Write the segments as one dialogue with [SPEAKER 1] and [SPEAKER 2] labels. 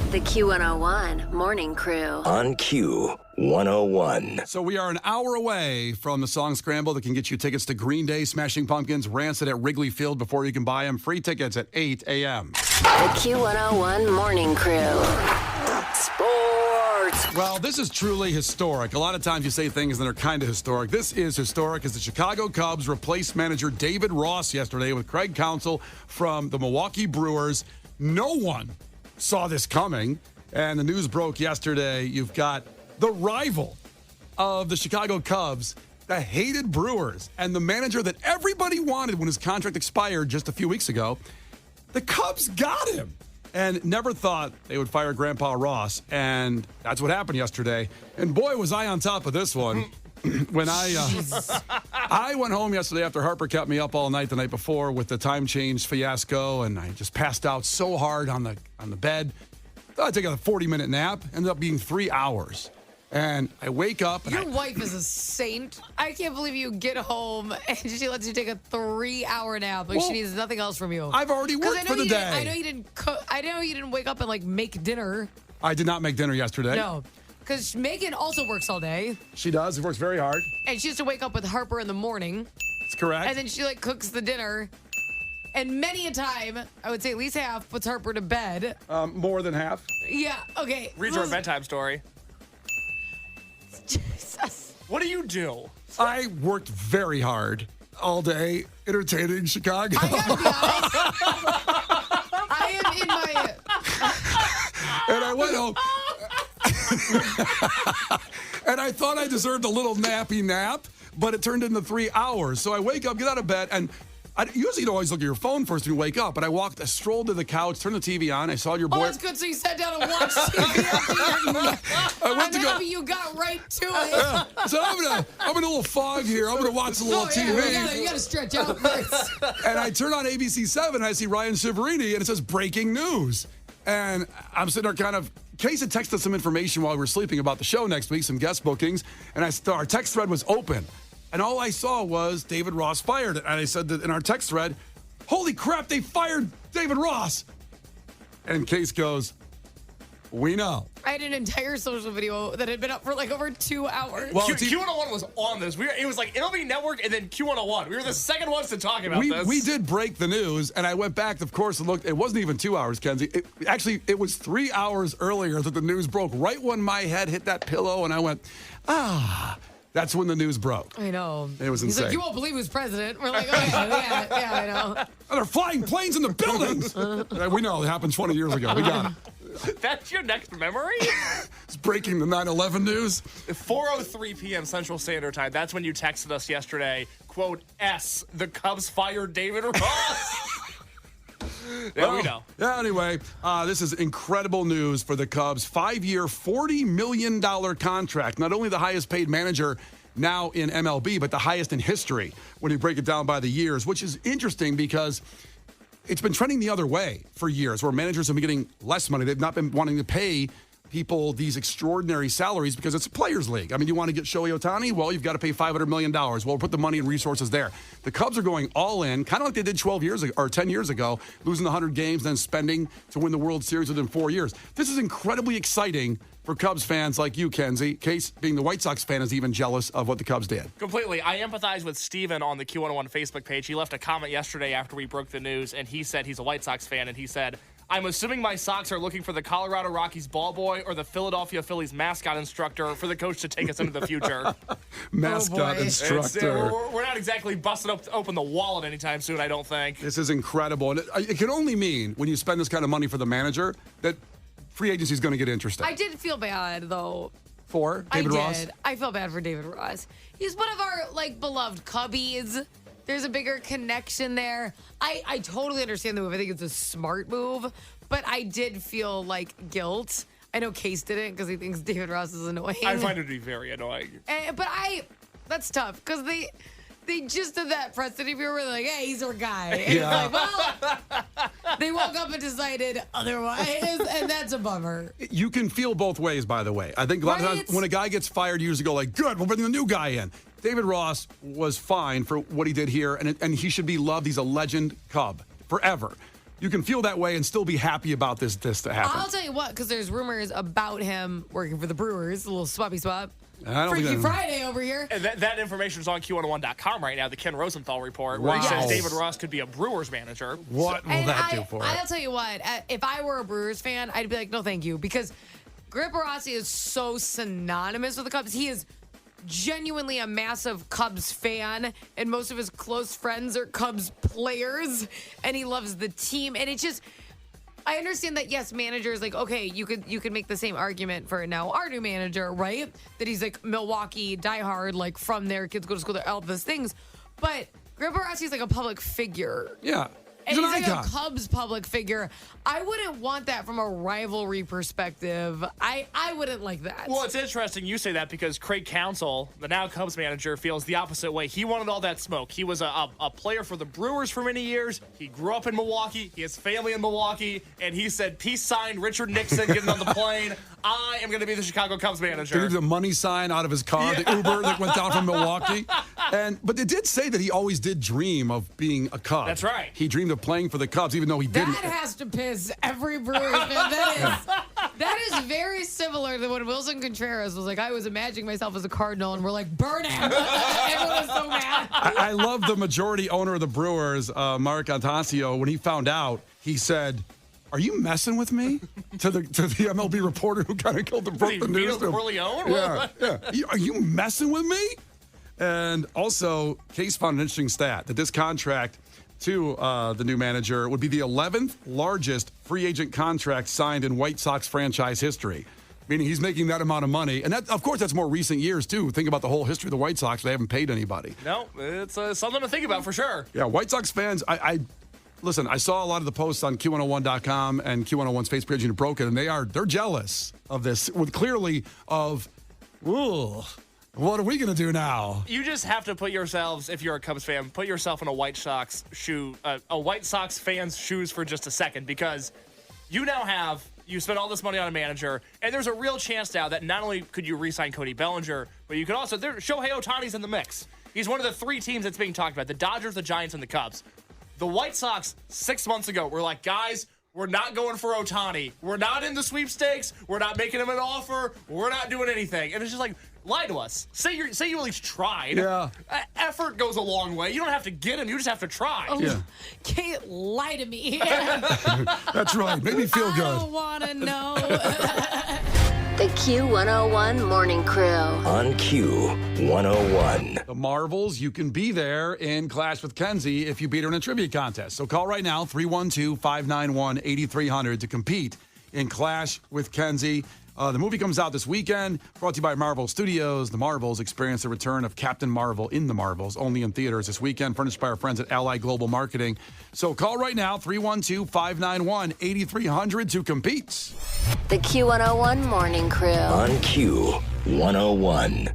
[SPEAKER 1] The Q101 Morning Crew.
[SPEAKER 2] On Q101.
[SPEAKER 3] So we are an hour away from the song Scramble that can get you tickets to Green Day, Smashing Pumpkins, Rancid at Wrigley Field before you can buy them. Free tickets at 8 a.m.
[SPEAKER 1] The Q101 Morning Crew. Sports.
[SPEAKER 3] Well, this is truly historic. A lot of times you say things that are kind of historic. This is historic as the Chicago Cubs replaced manager David Ross yesterday with Craig Counsell from the Milwaukee Brewers. No one saw this coming, and the news broke yesterday. You've got the rival of the Chicago Cubs, the hated Brewers, and the manager that everybody wanted when his contract expired just a few weeks ago. The Cubs got him and never thought they would fire Grandpa Ross, and that's what happened yesterday. And boy, was I on top of this one. When I went home yesterday after Harper kept me up all night the night before with the time change fiasco, and I just passed out so hard on the bed. Thought I'd take a 40-minute nap. Ended up being 3 hours. And I wake up. And
[SPEAKER 4] Your wife is a saint. I can't believe you get home and she lets you take a 3-hour nap. Like she needs nothing else from you.
[SPEAKER 3] I've already worked for the day.
[SPEAKER 4] I know you didn't cook. I know you didn't wake up and make dinner.
[SPEAKER 3] I did not make dinner yesterday.
[SPEAKER 4] No. Because Megan also works all day.
[SPEAKER 3] She does. She works very hard.
[SPEAKER 4] And she has to wake up with Harper in the morning.
[SPEAKER 3] That's correct.
[SPEAKER 4] And then she cooks the dinner. And many a time, I would say at least half, puts Harper to bed.
[SPEAKER 3] More than half.
[SPEAKER 4] Yeah, okay.
[SPEAKER 5] Read your bedtime story.
[SPEAKER 4] Jesus.
[SPEAKER 5] What do you do?
[SPEAKER 3] I worked very hard all day entertaining Chicago.
[SPEAKER 4] I gotta be honest. I am in my...
[SPEAKER 3] And I went home. And I thought I deserved a little nappy nap, but it turned into 3 hours. So I wake up, get out of bed, and I usually don't always look at your phone first when you wake up, but I strolled to the couch, turned the TV on, I saw your boy.
[SPEAKER 4] Oh, that's good. So you sat down and watched TV. I'm happy you got right to it.
[SPEAKER 3] Yeah. So I'm in a little fog here. I'm going to watch a little TV.
[SPEAKER 4] You got to stretch out first.
[SPEAKER 3] And I turn on ABC 7, and I see Ryan Severini, and it says breaking news. And I'm sitting there kind of... Case had texted us some information while we were sleeping about the show next week, some guest bookings, and our text thread was open. And all I saw was David Ross fired. And I said that in our text thread, holy crap, they fired David Ross. And Case goes, we know.
[SPEAKER 4] I had an entire social video that had been up for over 2 hours.
[SPEAKER 5] Well, Q101 was on this. It was like MLB Network and then Q101. We were the second ones to talk about this.
[SPEAKER 3] We did break the news, and I went back, of course, and looked. It wasn't even 2 hours, Kenzie. It was 3 hours earlier that the news broke. Right when my head hit that pillow, and I went, that's when the news broke.
[SPEAKER 4] I know.
[SPEAKER 3] It was insane.
[SPEAKER 4] He's like, you won't believe who's president. We're like, oh, yeah, I know.
[SPEAKER 3] And they're flying planes in the buildings. We know. It happened 20 years ago. We got it.
[SPEAKER 5] That's your next memory?
[SPEAKER 3] It's breaking the 9/11 news.
[SPEAKER 5] 4:03 p.m. Central Standard Time. That's when you texted us yesterday. Quote, S, the Cubs fired David Ross. There we go.
[SPEAKER 3] Yeah, anyway, this is incredible news for the Cubs. 5-year, $40 million contract. Not only the highest paid manager now in MLB, but the highest in history when you break it down by the years, which is interesting because it's been trending the other way for years, where managers have been getting less money. They've not been wanting to pay people these extraordinary salaries because it's a players' league. I mean, you want to get Shohei Ohtani? Well, you've got to pay $500 million. Well, we'll put the money and resources there. The Cubs are going all in, kind of like they did 12 years ago, or 10 years ago, losing 100 games, then spending to win the World Series within 4 years. This is incredibly exciting for Cubs fans like you, Kenzie. Case, being the White Sox fan, is even jealous of what the Cubs did.
[SPEAKER 5] Completely. I empathize with Steven on the Q101 Facebook page. He left a comment yesterday after we broke the news, and he said he's a White Sox fan, and he said, I'm assuming my Sox are looking for the Colorado Rockies ball boy or the Philadelphia Phillies mascot instructor for the coach to take us into the future.
[SPEAKER 3] Mascot instructor.
[SPEAKER 5] We're not exactly busting open the wallet anytime soon, I don't think.
[SPEAKER 3] This is incredible. And it can only mean, when you spend this kind of money for the manager, that free agency is going to get interesting.
[SPEAKER 4] I did feel bad, though.
[SPEAKER 3] For David Ross?
[SPEAKER 4] I felt bad for David Ross. He's one of our, beloved Cubbies. There's a bigger connection there. I totally understand the move. I think it's a smart move, but I did feel guilt. I know Case didn't because he thinks David Ross is annoying.
[SPEAKER 5] I find it to be very annoying.
[SPEAKER 4] But that's tough because they just did that press interview where they're like, hey, he's our guy. And
[SPEAKER 3] Yeah.
[SPEAKER 4] it's well, they woke up and decided otherwise, and that's a bummer.
[SPEAKER 3] You can feel both ways, by the way. I think a lot of times when a guy gets fired, you usually go good, we'll bring the new guy in. David Ross was fine for what he did here, and he should be loved. He's a legend Cub forever. you can feel that way and still be happy about this to happen.
[SPEAKER 4] I'll tell you what, because there's rumors about him working for the Brewers, a little swappy swap.
[SPEAKER 3] I don't
[SPEAKER 4] Freaky
[SPEAKER 3] think
[SPEAKER 4] Friday over here.
[SPEAKER 5] And that information is on Q101.com right now, the Ken Rosenthal report, where he
[SPEAKER 3] Wow.
[SPEAKER 5] says David Ross could be a Brewers manager.
[SPEAKER 3] What will that do for
[SPEAKER 4] I'll
[SPEAKER 3] it?
[SPEAKER 4] tell you what, if I were a Brewers fan, I'd be like, no, thank you. Because Greg Rossi is so synonymous with the Cubs. He is genuinely a massive Cubs fan, and most of his close friends are Cubs players, and he loves the team. And it's just, I understand that, yes, managers, like, okay, you could make the same argument for now our new manager, right? That he's like Milwaukee diehard, like from there, kids go to school there, all those things. But Greg Rossi is like a public figure.
[SPEAKER 3] Yeah.
[SPEAKER 4] And
[SPEAKER 3] He's
[SPEAKER 4] he's
[SPEAKER 3] an
[SPEAKER 4] like
[SPEAKER 3] icon.
[SPEAKER 4] a Cubs public figure. I wouldn't want that from a rivalry perspective. I wouldn't like that.
[SPEAKER 5] Well, it's interesting you say that because Craig Counsell, the now Cubs manager, feels the opposite way. He wanted all that smoke. He was a player for the Brewers for many years. He grew up in Milwaukee. He has family in Milwaukee. And he said, peace sign, Richard Nixon getting on the plane. I am going to be the Chicago Cubs manager.
[SPEAKER 3] There's a money sign out of his car, the Uber that went down from Milwaukee. But they did say that he always did dream of being a Cub.
[SPEAKER 5] That's right.
[SPEAKER 3] He dreamed of playing for the Cubs, even though he didn't.
[SPEAKER 4] That has to piss every Brewers fan. That is very similar to when Wilson Contreras was like, I was imagining myself as a Cardinal, and we're like, burn him. Everyone was so mad.
[SPEAKER 3] I love the majority owner of the Brewers, Mark Antasio. When he found out, he said, "Are you messing with me?" to the MLB reporter who kind of killed the Brooklyn
[SPEAKER 5] Vito
[SPEAKER 3] News.
[SPEAKER 5] Corleone?
[SPEAKER 3] Yeah. Are you messing with me? And also, Case found an interesting stat that this contract to the new manager would be the 11th largest free agent contract signed in White Sox franchise history. Meaning he's making that amount of money. And that, of course, that's more recent years, too. Think about the whole history of the White Sox. They haven't paid anybody.
[SPEAKER 5] No, it's something to think about for sure.
[SPEAKER 3] Yeah, White Sox fans, listen, I saw a lot of the posts on Q101.com and Q101's Facebook page, and broke it, and they're jealous of this, with clearly of, ooh, what are we going to do now?
[SPEAKER 5] You just have to put yourselves, if you're a Cubs fan, put yourself in a White Sox fan's shoes for just a second, because you spent all this money on a manager, and there's a real chance now that not only could you re-sign Cody Bellinger, but you could also, Shohei Ohtani's in the mix. He's one of the three teams that's being talked about, the Dodgers, the Giants, and the Cubs. The White Sox 6 months ago were like, guys, we're not going for Ohtani. We're not in the sweepstakes. We're not making him an offer. We're not doing anything. And it's just like, lie to us. Say you at least tried.
[SPEAKER 3] Yeah.
[SPEAKER 5] Effort goes a long way. You don't have to get him. You just have to try.
[SPEAKER 4] Oh,
[SPEAKER 3] Yeah.
[SPEAKER 4] Can't lie to me.
[SPEAKER 3] That's right. Made me feel
[SPEAKER 4] I
[SPEAKER 3] good.
[SPEAKER 4] don't want to know.
[SPEAKER 1] The Q101 Morning Crew.
[SPEAKER 2] On Q101.
[SPEAKER 3] The Marvels, you can be there in Clash with Kenzie if you beat her in a trivia contest. So call right now, 312-591-8300 to compete in Clash with Kenzie. The movie comes out this weekend, brought to you by Marvel Studios. The Marvels experience the return of Captain Marvel in the Marvels, only in theaters this weekend, furnished by our friends at Ally Global Marketing. So call right now, 312-591-8300 to compete.
[SPEAKER 1] The Q101 Morning Crew.
[SPEAKER 2] On Q101.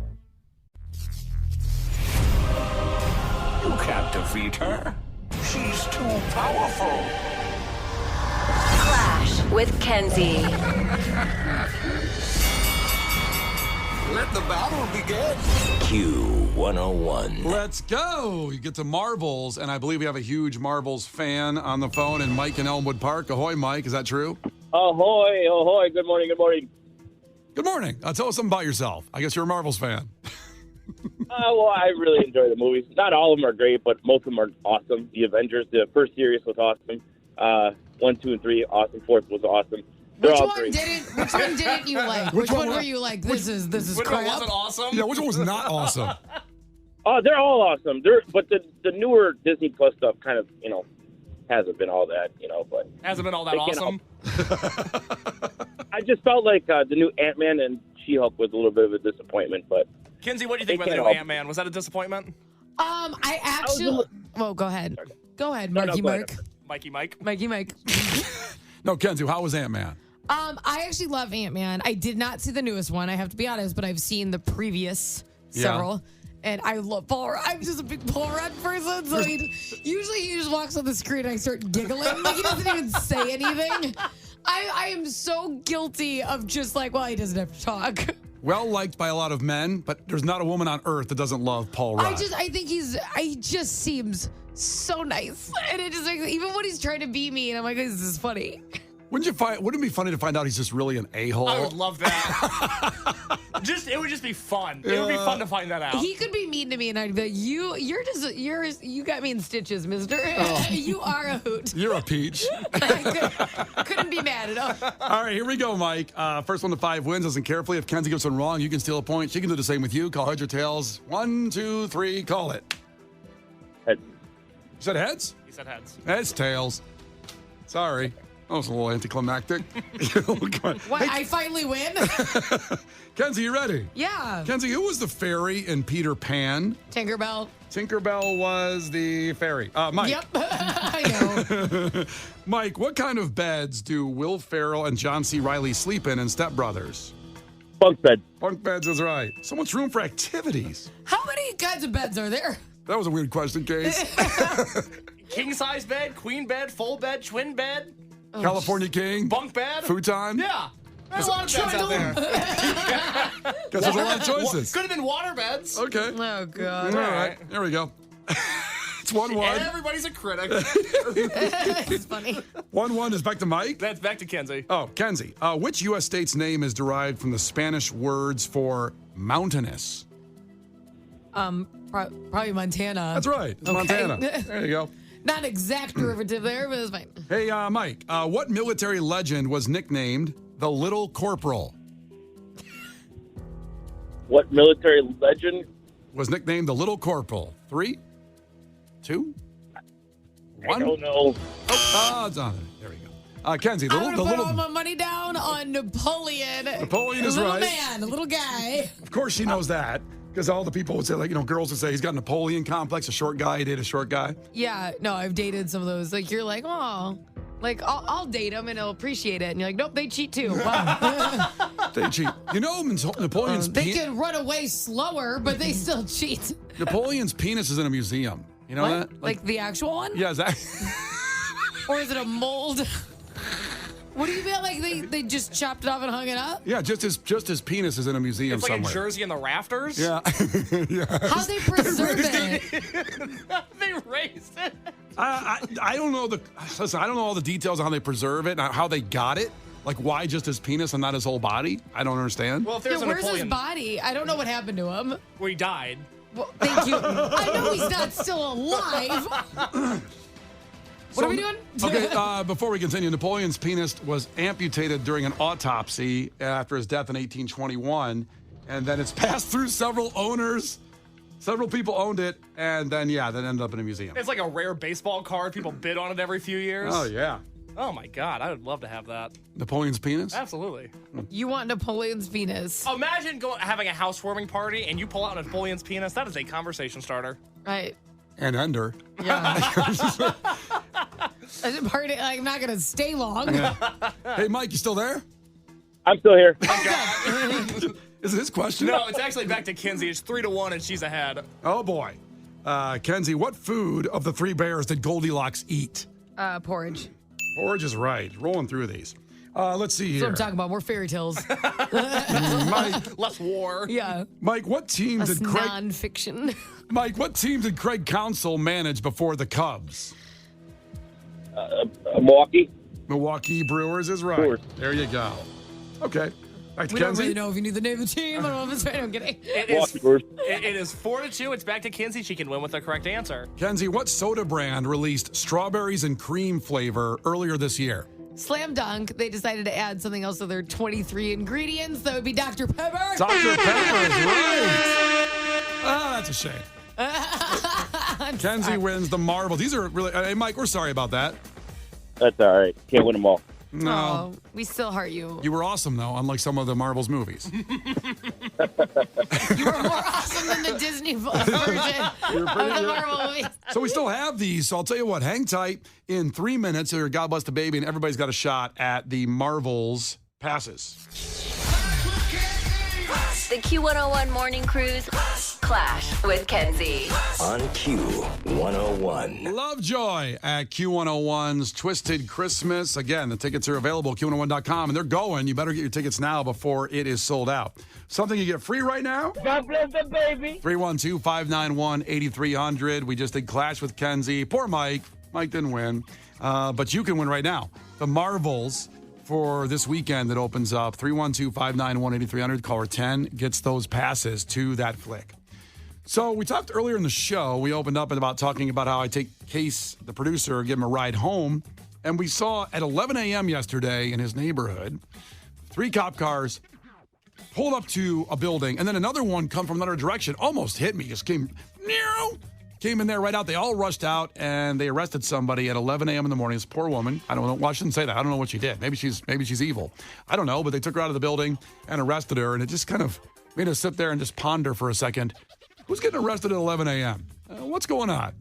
[SPEAKER 6] You can't defeat her. She's too powerful.
[SPEAKER 1] Clash with Kenzie.
[SPEAKER 6] Let the battle begin.
[SPEAKER 2] Q101.
[SPEAKER 3] Let's go. You get to Marvels, and I believe we have a huge Marvels fan on the phone, and Mike in Elmwood Park. Ahoy, Mike. Is that true?
[SPEAKER 7] Ahoy, ahoy. Good morning, good morning.
[SPEAKER 3] Good morning. Tell us something about yourself. I guess you're a Marvels fan.
[SPEAKER 7] Well, I really enjoy the movies. Not all of them are great, but most of them are awesome. The Avengers, the first series was awesome. 1, 2, and 3, awesome. 4th was awesome. They're
[SPEAKER 4] Which
[SPEAKER 7] all
[SPEAKER 4] one
[SPEAKER 7] great.
[SPEAKER 4] didn't you like? Which one were you like? This is
[SPEAKER 5] Which
[SPEAKER 4] crap.
[SPEAKER 5] one wasn't awesome?
[SPEAKER 3] Yeah, which one was not awesome?
[SPEAKER 7] Oh, they're all awesome. But the newer Disney Plus stuff kind of, hasn't been all that, but
[SPEAKER 5] Hasn't been all that
[SPEAKER 7] They can't
[SPEAKER 5] awesome.
[SPEAKER 7] I just felt like the new Ant-Man and She-Hulk was a little bit of a disappointment, but
[SPEAKER 5] Kinsey, what do you think
[SPEAKER 7] They
[SPEAKER 5] about the new
[SPEAKER 7] can't help.
[SPEAKER 5] Ant-Man? Was that a disappointment?
[SPEAKER 4] I actually. Well, go ahead. Go ahead,
[SPEAKER 7] No,
[SPEAKER 4] Marky
[SPEAKER 7] go ahead.
[SPEAKER 5] Mikey Mike?
[SPEAKER 4] Mikey Mike.
[SPEAKER 3] No, Kenzie, how was Ant-Man?
[SPEAKER 4] I actually love Ant-Man. I did not see the newest one, I have to be honest, but I've seen the previous several. And I love Paul Rudd. I'm just a big Paul Rudd person, so usually he just walks on the screen and I start giggling. Like, he doesn't even say anything. I am so guilty of just like, well, he doesn't have to talk.
[SPEAKER 3] Well liked by a lot of men, but there's not a woman on earth that doesn't love Paul Rudd.
[SPEAKER 4] I think he just seems so nice. And it just makes, even when he's trying to be mean, I'm like, this is funny.
[SPEAKER 3] Wouldn't it be funny to find out he's just really an a-hole?
[SPEAKER 5] I would love that. It would just be fun. It would be fun to find that out.
[SPEAKER 4] He could be mean to me, and I'd be like, you got me in stitches, mister. You are a hoot.
[SPEAKER 3] You're a peach.
[SPEAKER 4] Couldn't be mad at all.
[SPEAKER 3] All right, here we go, Mike. First one to 5 wins. Listen carefully. If Kenzie gets one wrong, you can steal a point. She can do the same with you. Call heads or tails. 1, 2, 3, call it.
[SPEAKER 7] Heads.
[SPEAKER 3] You said heads?
[SPEAKER 5] He said heads.
[SPEAKER 3] It's tails. Sorry. That was a little anticlimactic.
[SPEAKER 4] What, I finally win?
[SPEAKER 3] Kenzie, you ready?
[SPEAKER 4] Yeah.
[SPEAKER 3] Kenzie, who was the fairy in Peter Pan?
[SPEAKER 4] Tinkerbell.
[SPEAKER 3] Tinkerbell was the fairy. Mike.
[SPEAKER 4] Yep. I know.
[SPEAKER 3] Mike, what kind of beds do Will Ferrell and John C. Reilly sleep in Step Brothers?
[SPEAKER 7] Bunk bed.
[SPEAKER 3] Bunk beds is right. So much room for activities.
[SPEAKER 4] How many kinds of beds are there?
[SPEAKER 3] That was a weird question, Case.
[SPEAKER 5] King size bed, queen bed, full bed, twin bed,
[SPEAKER 3] California King.
[SPEAKER 5] bunk bed.
[SPEAKER 3] Futon.
[SPEAKER 5] Yeah. There's a lot of beds out there.
[SPEAKER 3] Because there's a lot of choices.
[SPEAKER 5] Could have been water beds.
[SPEAKER 3] Okay.
[SPEAKER 4] Oh, God.
[SPEAKER 3] All right. There we go. It's 1-1.
[SPEAKER 5] Everybody's a critic.
[SPEAKER 4] It's funny.
[SPEAKER 3] 1-1 is back to Mike.
[SPEAKER 5] That's back to Kenzie.
[SPEAKER 3] Oh, Kenzie. Which U.S. state's name is derived from the Spanish words for mountainous?
[SPEAKER 4] Probably Montana.
[SPEAKER 3] That's right. It's
[SPEAKER 4] Okay.
[SPEAKER 3] Montana. There you go.
[SPEAKER 4] Not an exact derivative there, but it's fine.
[SPEAKER 3] Hey, Mike. What military legend was nicknamed the Little Corporal?
[SPEAKER 7] What military legend?
[SPEAKER 3] Was nicknamed the Little Corporal. 3, 2, 1.
[SPEAKER 7] I don't know.
[SPEAKER 3] Oh, it's on it. There we go. Kenzie, the
[SPEAKER 4] I'm going to
[SPEAKER 3] little
[SPEAKER 4] put all my money down on Napoleon.
[SPEAKER 3] Napoleon is
[SPEAKER 4] a little
[SPEAKER 3] right.
[SPEAKER 4] man, a little guy.
[SPEAKER 3] Of course she knows that. Because all the people would say, girls would say he's got a Napoleon complex, a short guy, he dated a short guy.
[SPEAKER 4] Yeah, no, I've dated some of those. Like, you're like, oh, like, I'll date them and I'll appreciate it. And you're like, nope, they cheat too. Wow.
[SPEAKER 3] They cheat. Napoleon's
[SPEAKER 4] They can run away slower, but they still cheat.
[SPEAKER 3] Napoleon's penis is in a museum. You know
[SPEAKER 4] What?
[SPEAKER 3] that?
[SPEAKER 4] Like the actual one?
[SPEAKER 3] Yeah, is that?
[SPEAKER 4] Or is it a mold? What do you feel like they just chopped it off and hung it up?
[SPEAKER 3] Yeah, just his penis is in a museum
[SPEAKER 5] It's like
[SPEAKER 3] somewhere.
[SPEAKER 5] a jersey in the rafters.
[SPEAKER 3] Yeah. Yeah.
[SPEAKER 4] How they preserve it?
[SPEAKER 5] They raised it.
[SPEAKER 3] I don't know listen, I don't know all the details on how they preserve it and how they got it. Like, why just his penis and not his whole body? I don't understand.
[SPEAKER 5] Well, if there's
[SPEAKER 4] Yeah,
[SPEAKER 5] a
[SPEAKER 4] where's his
[SPEAKER 5] Napoleon
[SPEAKER 4] body? I don't know what happened to him.
[SPEAKER 5] where he died.
[SPEAKER 4] Well, thank you. I know he's not still alive. What are we doing?
[SPEAKER 3] Okay, before we continue, Napoleon's penis was amputated during an autopsy after his death in 1821, and then it's passed through several owners. Several people owned it, and then, then ended up in a museum.
[SPEAKER 5] It's like a rare baseball card. People bid on it every few years.
[SPEAKER 3] Oh, yeah.
[SPEAKER 5] Oh, my God. I would love to have that.
[SPEAKER 3] Napoleon's penis?
[SPEAKER 5] Absolutely.
[SPEAKER 4] You want Napoleon's penis.
[SPEAKER 5] Imagine having a housewarming party and you pull out Napoleon's penis. That is a conversation starter.
[SPEAKER 4] Right.
[SPEAKER 3] And Ender.
[SPEAKER 4] Yeah. As a party, like, I'm not going to stay long.
[SPEAKER 3] Hey, Mike, you still there?
[SPEAKER 7] I'm still here.
[SPEAKER 3] Is it his question?
[SPEAKER 5] No, it's actually back to Kenzie. It's 3-1 and she's ahead.
[SPEAKER 3] Oh, boy. Kenzie, what food of the 3 bears did Goldilocks eat?
[SPEAKER 4] Porridge.
[SPEAKER 3] Porridge is right. Rolling through these. Let's see
[SPEAKER 4] That's what
[SPEAKER 3] here.
[SPEAKER 4] I'm talking about. More fairy tales.
[SPEAKER 3] Mike,
[SPEAKER 5] Less war.
[SPEAKER 4] Yeah.
[SPEAKER 3] Mike, what team
[SPEAKER 4] That's
[SPEAKER 3] did Craig?
[SPEAKER 4] nonfiction.
[SPEAKER 3] Mike, what team did Craig Counsell manage before the Cubs?
[SPEAKER 7] Milwaukee.
[SPEAKER 3] Milwaukee Brewers is right.
[SPEAKER 7] Brewers.
[SPEAKER 3] There you go. Okay. Back to
[SPEAKER 4] We don't
[SPEAKER 3] Kenzie.
[SPEAKER 4] really know if you knew the name of the team. I don't know if it's right. I'm kidding.
[SPEAKER 7] Milwaukee Brewers.
[SPEAKER 5] It is 4-2. It's back to Kenzie. She can win with the correct answer.
[SPEAKER 3] Kenzie, what soda brand released strawberries and cream flavor earlier this year?
[SPEAKER 4] Slam dunk. They decided to add something else to their 23 ingredients. That would be Dr. Pepper.
[SPEAKER 3] Dr. Pepper is right. Ah, that's a shame. Kenzie wins the marbles. These are really. Hey, Mike, we're sorry about that.
[SPEAKER 7] That's all right. Can't win them all.
[SPEAKER 3] No.
[SPEAKER 4] Oh, we still heart you.
[SPEAKER 3] You were awesome, though, unlike some of the Marbles movies.
[SPEAKER 4] You were more awesome than the Disney version of the Marvel movies.
[SPEAKER 3] So we still have these. So I'll tell you what, hang tight. In 3 minutes, or God Bless the Baby, and everybody's got a shot at the Marvels passes.
[SPEAKER 1] The Q101 Morning Crew's Clash with Kenzie.
[SPEAKER 2] On Q101.
[SPEAKER 3] Lovejoy at Q101's Twisted Christmas. Again, the tickets are available at Q101.com, and they're going. You better get your tickets now before it is sold out. Something you get free right now?
[SPEAKER 8] God bless the baby.
[SPEAKER 3] 312-591-8300. We just did Clash with Kenzie. Poor Mike. Mike didn't win. But you can win right now. The Marvels for this weekend that opens up. 312-591-8300. Caller 10 gets those passes to that flick. So we talked earlier in the show. We opened up about talking about how I take Case, the producer, give him a ride home. And we saw at 11 a.m. yesterday in his neighborhood, 3 cop cars pulled up to a building, and then another one come from another direction, almost hit me, just came in there right out. They all rushed out, and they arrested somebody at 11 a.m. in the morning. This poor woman. I don't know. Well, I shouldn't say that. I don't know what she did. Maybe she's evil. I don't know, but they took her out of the building and arrested her, and it just kind of made us sit there and just ponder for a second. Who's getting arrested at 11 a.m.? What's going on?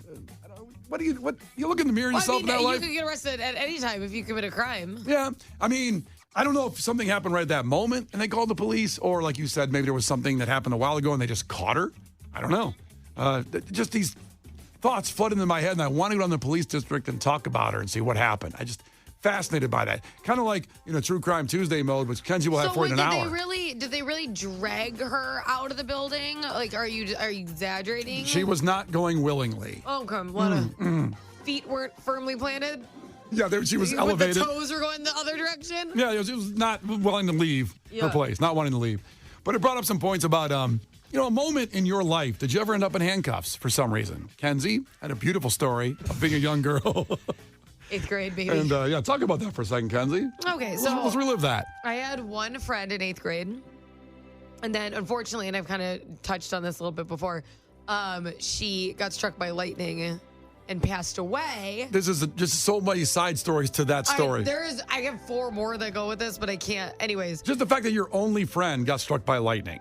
[SPEAKER 3] What you look in the mirror yourself in that
[SPEAKER 4] you
[SPEAKER 3] life?
[SPEAKER 4] could get arrested at any time if you commit a crime.
[SPEAKER 3] Yeah. I mean, I don't know if something happened right at that moment and they called the police, or like you said, maybe there was something that happened a while ago and they just caught her. I don't know. Just these thoughts flooded into my head, and I want to go down to the police district and talk about her and see what happened. I just fascinated by that. Kind of like, True Crime Tuesday mode, which Kenzie will have for in an hour.
[SPEAKER 4] Did they really drag her out of the building? Like, are you exaggerating?
[SPEAKER 3] She was not going willingly.
[SPEAKER 4] Oh, come feet weren't firmly planted?
[SPEAKER 3] Yeah, she was elevated.
[SPEAKER 4] The toes were going the other direction?
[SPEAKER 3] Yeah, she was not willing to leave her place, not wanting to leave. But it brought up some points about, a moment in your life. Did you ever end up in handcuffs for some reason? Kenzie had a beautiful story of being a young girl.
[SPEAKER 4] 8th grade, baby.
[SPEAKER 3] And, talk about that for a second, Kenzie.
[SPEAKER 4] Okay, so
[SPEAKER 3] let's relive that.
[SPEAKER 4] I had one friend in 8th grade. And then, unfortunately, and I've kind of touched on this a little bit before, she got struck by lightning and passed away.
[SPEAKER 3] This is just so many side stories to that story.
[SPEAKER 4] I have 4 more that go with this, but I can't. Anyways.
[SPEAKER 3] Just the fact that your only friend got struck by lightning.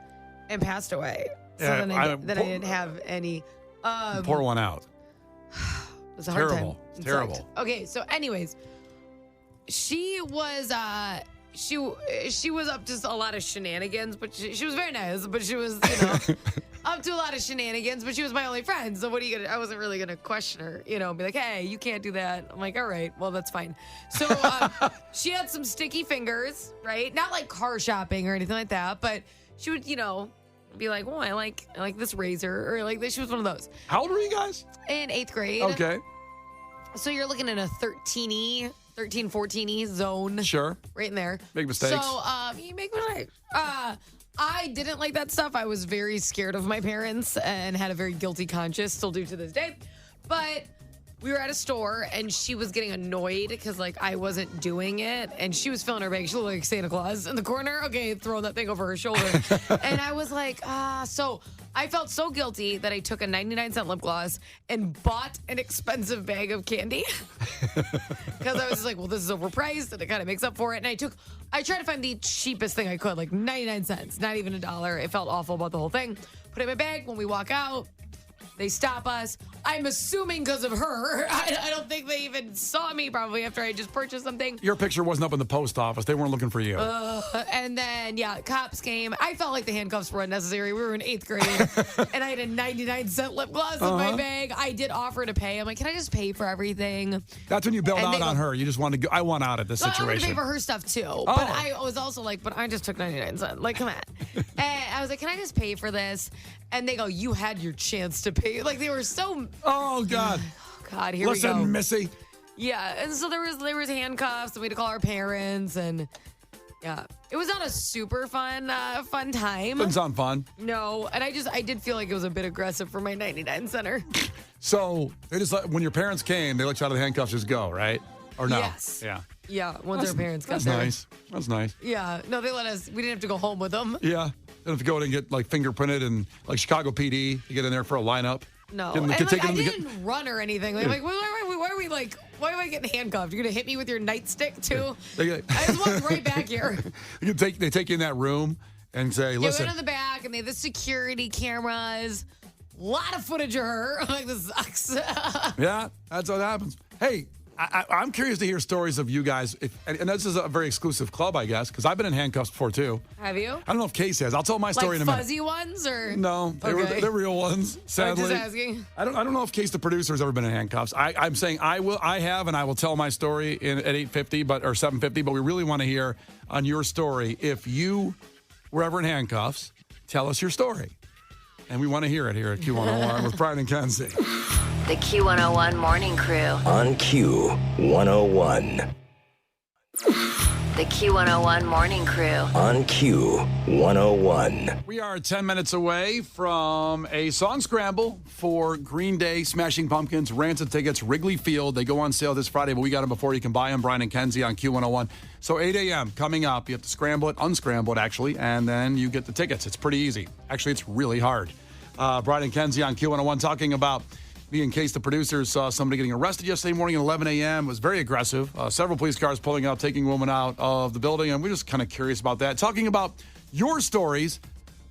[SPEAKER 4] And passed away. So
[SPEAKER 3] Yeah,
[SPEAKER 4] then I didn't have any.
[SPEAKER 3] Pour one out.
[SPEAKER 4] It was a hard
[SPEAKER 3] Terrible.
[SPEAKER 4] time.
[SPEAKER 3] It's terrible.
[SPEAKER 4] Sucked. Okay, so anyways, she was up to a lot of shenanigans, but she was very nice, but she was, up to a lot of shenanigans, but she was my only friend. So what are you gonna? I wasn't really gonna question her, be like, hey, you can't do that. I'm like, all right, well, that's fine. So she had some sticky fingers, right? Not like car shopping or anything like that, but she would, be like, oh, I like this razor, or like this. She was one of those.
[SPEAKER 3] How old were you guys?
[SPEAKER 4] In 8th grade.
[SPEAKER 3] Okay.
[SPEAKER 4] So you're looking at a 13, 14 zone.
[SPEAKER 3] Sure.
[SPEAKER 4] Right in there.
[SPEAKER 3] Make mistakes.
[SPEAKER 4] So you make mistakes. I didn't like that stuff. I was very scared of my parents and had a very guilty conscience, still do to this day. But we were at a store and she was getting annoyed because I wasn't doing it, and she was filling her bag. She looked like Santa Claus in the corner. Okay, throwing that thing over her shoulder. And I was like, so I felt so guilty that I took a 99-cent lip gloss and bought an expensive bag of candy. Because I was just like, well, this is overpriced and it kind of makes up for it. And I tried to find the cheapest thing I could, like 99 cents, not even $1. It felt awful about the whole thing. Put it in my bag. When we walk out, they stop us. I'm assuming because of her. I don't think they even saw me probably after I just purchased something.
[SPEAKER 3] Your picture wasn't up in the post office. They weren't looking for you.
[SPEAKER 4] And then, cops came. I felt like the handcuffs were unnecessary. We were in 8th grade, and I had a 99-cent lip gloss in my bag. I did offer to pay. I'm like, can I just pay for everything?
[SPEAKER 3] That's when you bailed out on her. You just wanted to go, I want out of this situation.
[SPEAKER 4] I wanted to pay for her stuff, too. But I was also like, but I just took 99 cents. Like, come on. And I was like, can I just pay for this? And they go, you had your chance to pay. Like, they were so...
[SPEAKER 3] Oh, God.
[SPEAKER 4] Oh, God, here we go.
[SPEAKER 3] Listen, Missy.
[SPEAKER 4] Yeah, and so there was handcuffs, and we had to call our parents, and yeah, it was not a super fun time.
[SPEAKER 3] Doesn't sound fun.
[SPEAKER 4] No, and I did feel like it was a bit aggressive for my 99 center.
[SPEAKER 3] So they just when your parents came, they let you out of the handcuffs, just go, right? Or no?
[SPEAKER 4] Yes.
[SPEAKER 3] Yeah.
[SPEAKER 4] Yeah, once our parents got
[SPEAKER 3] that's
[SPEAKER 4] there.
[SPEAKER 3] Nice. That's nice.
[SPEAKER 4] Yeah, no, they let us. We didn't have to go home with them.
[SPEAKER 3] Yeah. They don't have to go in and get fingerprinted and Chicago PD. You get in there for a lineup.
[SPEAKER 4] No, and I didn't run or anything. Like, why are we why am I getting handcuffed? You're gonna hit me with your nightstick too? I just walked right back here.
[SPEAKER 3] They take you in that room and say, listen.
[SPEAKER 4] You went in the back, and they have the security cameras. A lot of footage of her. I'm like, this sucks.
[SPEAKER 3] Yeah, that's what happens. Hey, I'm curious to hear stories of you guys, and this is a very exclusive club, I guess, because I've been in handcuffs before, too.
[SPEAKER 4] Have you?
[SPEAKER 3] I don't know if Case has. I'll tell my story in a minute.
[SPEAKER 4] Fuzzy ones or?
[SPEAKER 3] No, they're real ones, sadly.
[SPEAKER 4] I'm just asking.
[SPEAKER 3] I don't know if Case the producer has ever been in handcuffs. I'm saying I have, and I will tell my story at 8:50 or 7:50, but we really want to hear on your story. If you were ever in handcuffs, tell us your story. And we want to hear it here at Q101 with Brian and Kenzie.
[SPEAKER 1] The Q101 Morning Crew.
[SPEAKER 2] On Q101.
[SPEAKER 1] The Q101 Morning Crew.
[SPEAKER 2] On Q101.
[SPEAKER 3] We are 10 minutes away from a song scramble for Green Day, Smashing Pumpkins, Rancid tickets, Wrigley Field. They go on sale this Friday, but we got them before you can buy them. Brian and Kenzie on Q101. So 8 a.m. coming up. You have to scramble it, unscramble it, actually, and then you get the tickets. It's pretty easy. Actually, it's really hard. Brian and Kenzie on Q101 talking about me and Case, the producers, saw somebody getting arrested yesterday morning at 11 a.m. It was very aggressive. Several police cars pulling out, taking a woman out of the building, and we're just kind of curious about that. Talking about your stories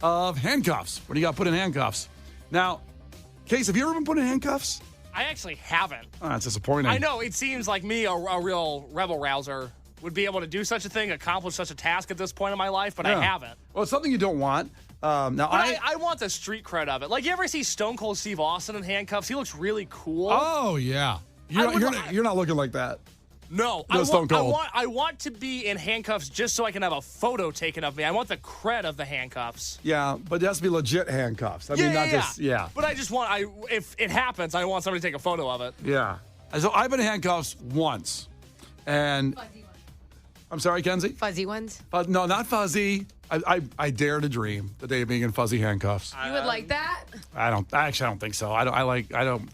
[SPEAKER 3] of handcuffs. When you got put in handcuffs. Now, Case, have you ever been put in handcuffs?
[SPEAKER 5] I actually haven't.
[SPEAKER 3] Oh, that's disappointing.
[SPEAKER 5] I know. It seems like me, a real rebel rouser, would be able to do such a thing, accomplish such a task at this point in my life, but I haven't.
[SPEAKER 3] Well, it's something you don't want. Now,
[SPEAKER 5] I want the street cred of it. Like, you ever see Stone Cold Steve Austin in handcuffs? He looks really cool.
[SPEAKER 3] Oh, yeah. You're not looking like that.
[SPEAKER 5] No,
[SPEAKER 3] Stone Cold.
[SPEAKER 5] I want to be in handcuffs just so I can have a photo taken of me. I want the cred of the handcuffs.
[SPEAKER 3] Yeah, but it has to be legit handcuffs. I mean, not just.
[SPEAKER 5] But I just want, if it happens, I want somebody to take a photo of it.
[SPEAKER 3] Yeah. So I've been in handcuffs once. And. I'm sorry, Kenzie?
[SPEAKER 4] Fuzzy ones?
[SPEAKER 3] No, not fuzzy. I dare to dream the day of being in fuzzy handcuffs.
[SPEAKER 4] You would like that?
[SPEAKER 3] I don't think so. I don't.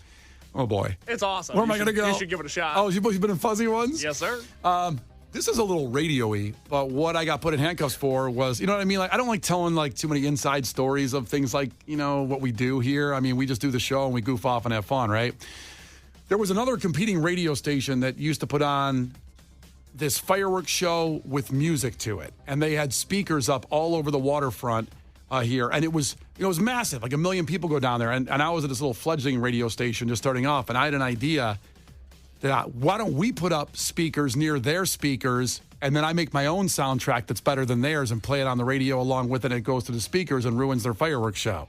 [SPEAKER 3] Oh, boy.
[SPEAKER 5] It's awesome.
[SPEAKER 3] Where am I going to go?
[SPEAKER 5] You should give it a shot.
[SPEAKER 3] Oh, you've been in fuzzy ones?
[SPEAKER 5] Yes, sir.
[SPEAKER 3] This is a little radio-y, but what I got put in handcuffs for was, you know what I mean? Like, I don't like telling, like, too many inside stories of things like, what we do here. I mean, we just do the show and we goof off and have fun, right? There was another competing radio station that used to put on this fireworks show with music to it. And they had speakers up all over the waterfront here. And it was massive. Like 1 million people go down there. And I was at this little fledgling radio station just starting off. And I had an idea that why don't we put up speakers near their speakers, and then I make my own soundtrack that's better than theirs and play it on the radio along with it. And it goes to the speakers and ruins their fireworks show.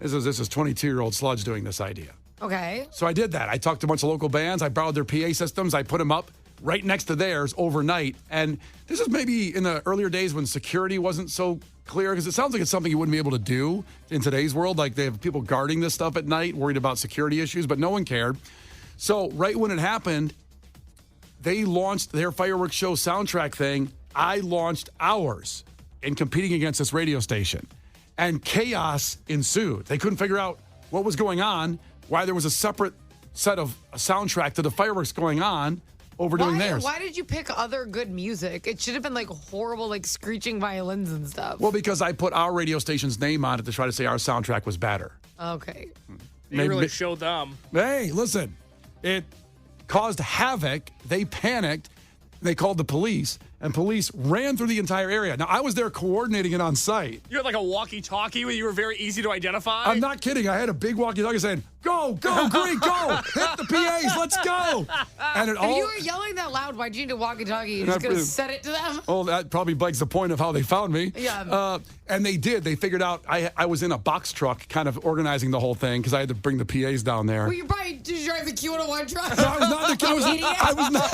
[SPEAKER 3] This is 22-year-old sludge doing this idea.
[SPEAKER 4] Okay.
[SPEAKER 3] So I did that. I talked to a bunch of local bands. I borrowed their PA systems. I put them up right next to theirs overnight. And this is maybe in the earlier days when security wasn't so clear, because it sounds like it's something you wouldn't be able to do in today's world. Like, they have people guarding this stuff at night, worried about security issues, but no one cared. So right when it happened, they launched their fireworks show soundtrack thing. I launched ours in competing against this radio station. And chaos ensued. They couldn't figure out what was going on, why there was a separate set of a soundtrack to the fireworks going on, overdoing theirs.
[SPEAKER 4] Why did you pick other good music? It should have been like horrible, like screeching violins and stuff.
[SPEAKER 3] Well, because I put our radio station's name on it to try to say our soundtrack was better.
[SPEAKER 4] Okay.
[SPEAKER 5] You really showed them.
[SPEAKER 3] Hey, listen, it caused havoc. They panicked. They called the police, and police ran through the entire area. Now, I was there coordinating it on site.
[SPEAKER 5] You had like a walkie-talkie where you were very easy to identify?
[SPEAKER 3] I'm not kidding. I had a big walkie-talkie saying, go, Green, go. Hit the PAs, let's go. And
[SPEAKER 4] if you were yelling that loud, why'd you need a walkie-talkie? You just going to set it to them?
[SPEAKER 3] Oh, that probably begs the point of how they found me.
[SPEAKER 4] Yeah.
[SPEAKER 3] And they did. They figured out I was in a box truck kind of organizing the whole thing because I had to bring the PAs down there.
[SPEAKER 4] Well, you probably did drive the Q101 truck.
[SPEAKER 3] No, I was not the I was not.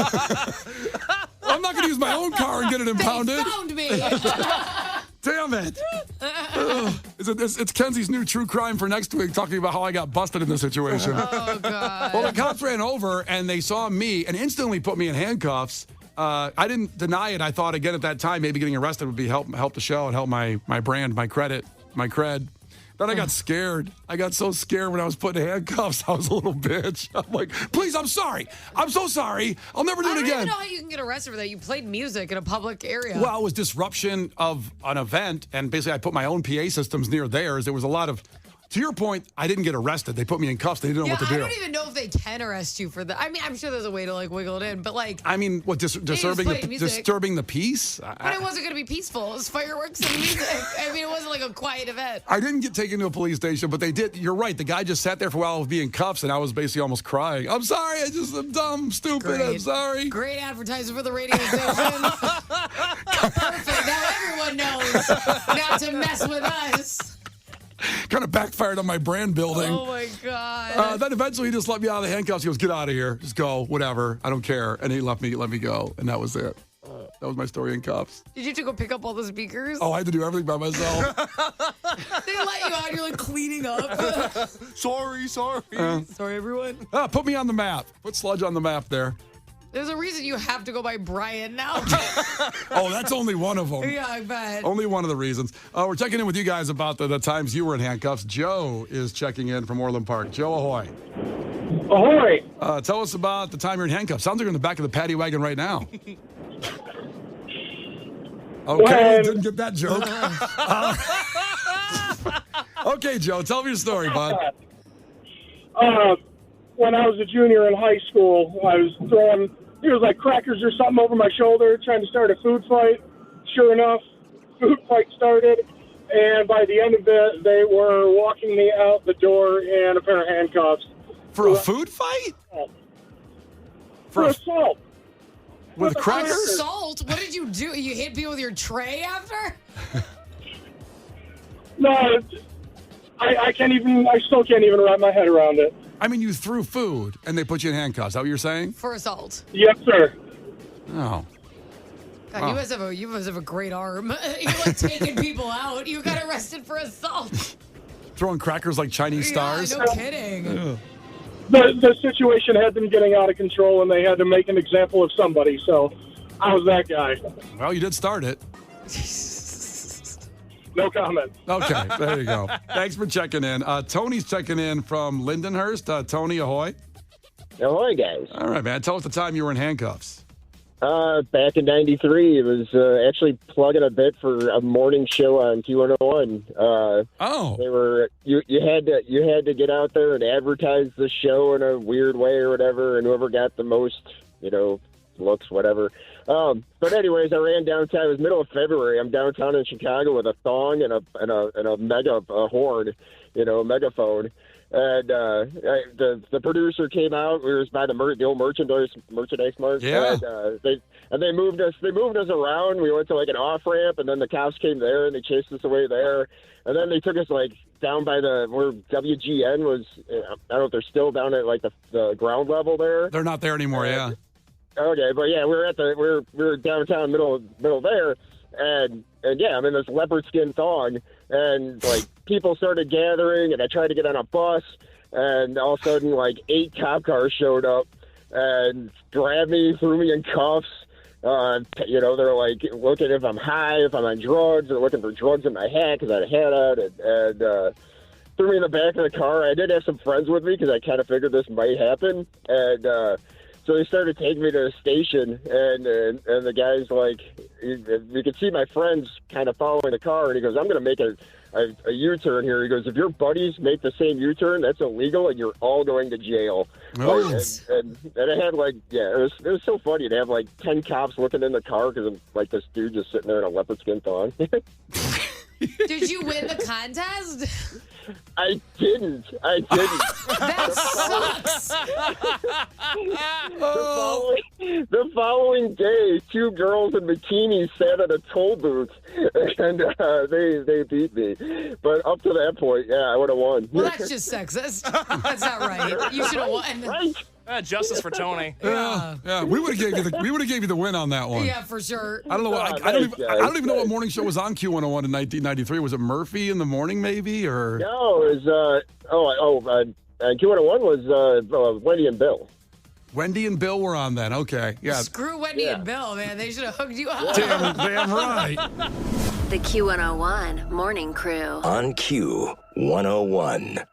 [SPEAKER 3] I'm not going to use my own car and get it impounded.
[SPEAKER 4] They found me.
[SPEAKER 3] Damn it. It's Kenzie's new true crime for next week, talking about how I got busted in this situation.
[SPEAKER 4] Oh, God.
[SPEAKER 3] Well, the cops ran over, and they saw me and instantly put me in handcuffs. I didn't deny it. I thought, again, at that time, maybe getting arrested would be help the show and help my brand, my credit, my cred. Then I got scared. I got so scared when I was put in handcuffs. I was a little bitch. I'm like, please, I'm sorry. I'm so sorry. I'll never do it again.
[SPEAKER 4] I don't even know how you can get arrested for that. You played music in a public area.
[SPEAKER 3] Well, it was disruption of an event, and basically I put my own PA systems near theirs. There was a lot of to your point, I didn't get arrested. They put me in cuffs. They didn't know what to do.
[SPEAKER 4] I don't even know if they can arrest you for that. I mean, I'm sure there's a way to like wiggle it in, but like.
[SPEAKER 3] I mean, what, disturbing the peace?
[SPEAKER 4] But it wasn't going to be peaceful. It was fireworks and music. I mean, it wasn't like a quiet event.
[SPEAKER 3] I didn't get taken to a police station, but they did. You're right. The guy just sat there for a while with me in cuffs, and I was basically almost crying. I'm sorry. I'm dumb, stupid. I'm sorry.
[SPEAKER 4] Great advertising for the radio station. Perfect. Now everyone knows not to mess with us.
[SPEAKER 3] Kind of backfired on my brand building.
[SPEAKER 4] Oh, my God.
[SPEAKER 3] Then eventually he just let me out of the handcuffs. He goes, get out of here. Just go. Whatever. I don't care. And he let me go. And that was it. That was my story in cuffs.
[SPEAKER 4] Did you have to go pick up all the speakers?
[SPEAKER 3] Oh, I had to do everything by myself.
[SPEAKER 4] They let you out. You're like cleaning up.
[SPEAKER 5] Sorry.
[SPEAKER 4] Sorry, everyone.
[SPEAKER 3] Put me on the map. Put Sludge on the map there.
[SPEAKER 4] There's a reason you have to go by Brian now.
[SPEAKER 3] Oh, that's only one of them.
[SPEAKER 4] Yeah, I bet.
[SPEAKER 3] Only one of the reasons. We're checking in with you guys about the times you were in handcuffs. Joe is checking in from Orland Park. Joe, ahoy.
[SPEAKER 8] Ahoy.
[SPEAKER 3] Tell us about the time you're in handcuffs. Sounds like you're in the back of the paddy wagon right now. Okay, didn't get that joke. Okay, Joe, tell me your story, bud.
[SPEAKER 8] When I was a junior in high school, I was throwing, it was like crackers or something over my shoulder, trying to start a food fight. Sure enough, food fight started, and by the end of it, they were walking me out the door in a pair of handcuffs.
[SPEAKER 3] For a food fight?
[SPEAKER 8] For assault.
[SPEAKER 3] With crackers?
[SPEAKER 4] Assault? What did you do? You hit people with your tray after?
[SPEAKER 8] No, I still can't even wrap my head around it.
[SPEAKER 3] I mean, you threw food and they put you in handcuffs. Is that what you're saying?
[SPEAKER 4] For assault.
[SPEAKER 8] Yes, sir.
[SPEAKER 3] Oh.
[SPEAKER 4] God, you must have a great arm. You're like taking people out. You got arrested for assault.
[SPEAKER 3] Throwing crackers like Chinese stars?
[SPEAKER 4] Yeah, no kidding.
[SPEAKER 3] Yeah.
[SPEAKER 8] The situation had them getting out of control, and they had to make an example of somebody, so I was that guy.
[SPEAKER 3] Well, you did start it.
[SPEAKER 8] No comment.
[SPEAKER 3] Okay, there you go. Thanks for checking in. Tony's checking in from Lindenhurst. Tony, ahoy.
[SPEAKER 9] Ahoy, guys.
[SPEAKER 3] All right, man. Tell us the time you were in handcuffs.
[SPEAKER 9] Back in '93, it was actually plugging a bit for a morning show on Q101. They were you had to get out there and advertise the show in a weird way or whatever, and whoever got the most, looks, whatever. But anyways, I ran downtown. It was middle of February. I'm downtown in Chicago with a thong and a mega horn, megaphone. And the producer came out. We were by the old merchandise mart.
[SPEAKER 3] Yeah.
[SPEAKER 9] And they moved us around. We went to like an off ramp, and then the cops came there and they chased us away there. And then they took us like down by where WGN was. I don't know if they're still down at like the ground level there.
[SPEAKER 3] They're not there anymore. Yeah.
[SPEAKER 9] Okay, but yeah, we were downtown middle there, and yeah, I'm in this leopard skin thong, and like people started gathering, and I tried to get on a bus, and all of a sudden like 8 cop cars showed up and grabbed me, threw me in cuffs. They're like looking if I'm high, if I'm on drugs. They're looking for drugs in my hat because I had a hat out, and threw me in the back of the car. I did have some friends with me because I kind of figured this might happen, and. So they started taking me to the station, and the guy's like, you could see my friends kind of following the car, and he goes, I'm going to make a U-turn here. He goes, if your buddies make the same U-turn, that's illegal, and you're all going to jail.
[SPEAKER 3] Oh.
[SPEAKER 9] And I had it was so funny to have like 10 cops looking in the car because of like this dude just sitting there in a leopard skin thong.
[SPEAKER 4] Did you win the contest?
[SPEAKER 9] I didn't.
[SPEAKER 4] That sucks.
[SPEAKER 9] The following day, 2 girls in bikinis sat at a toll booth, and they beat me. But up to that point, yeah, I would have won.
[SPEAKER 4] Well, that's just sexist. That's not right. You should have won.
[SPEAKER 9] Right?
[SPEAKER 5] Justice for Tony.
[SPEAKER 3] Yeah. We would have gave you the win on that one.
[SPEAKER 4] Yeah, for sure.
[SPEAKER 3] I don't know. I don't even know what morning show was on Q101 in 1993. Was it Murphy in the morning, maybe, or
[SPEAKER 9] no? It was Q101 was Wendy and Bill.
[SPEAKER 3] Wendy and Bill were on then. Okay, yeah.
[SPEAKER 4] Screw Wendy and Bill, man. They should have hooked you up.
[SPEAKER 3] Damn right.
[SPEAKER 1] The Q101 Morning Crew.
[SPEAKER 2] On Q101.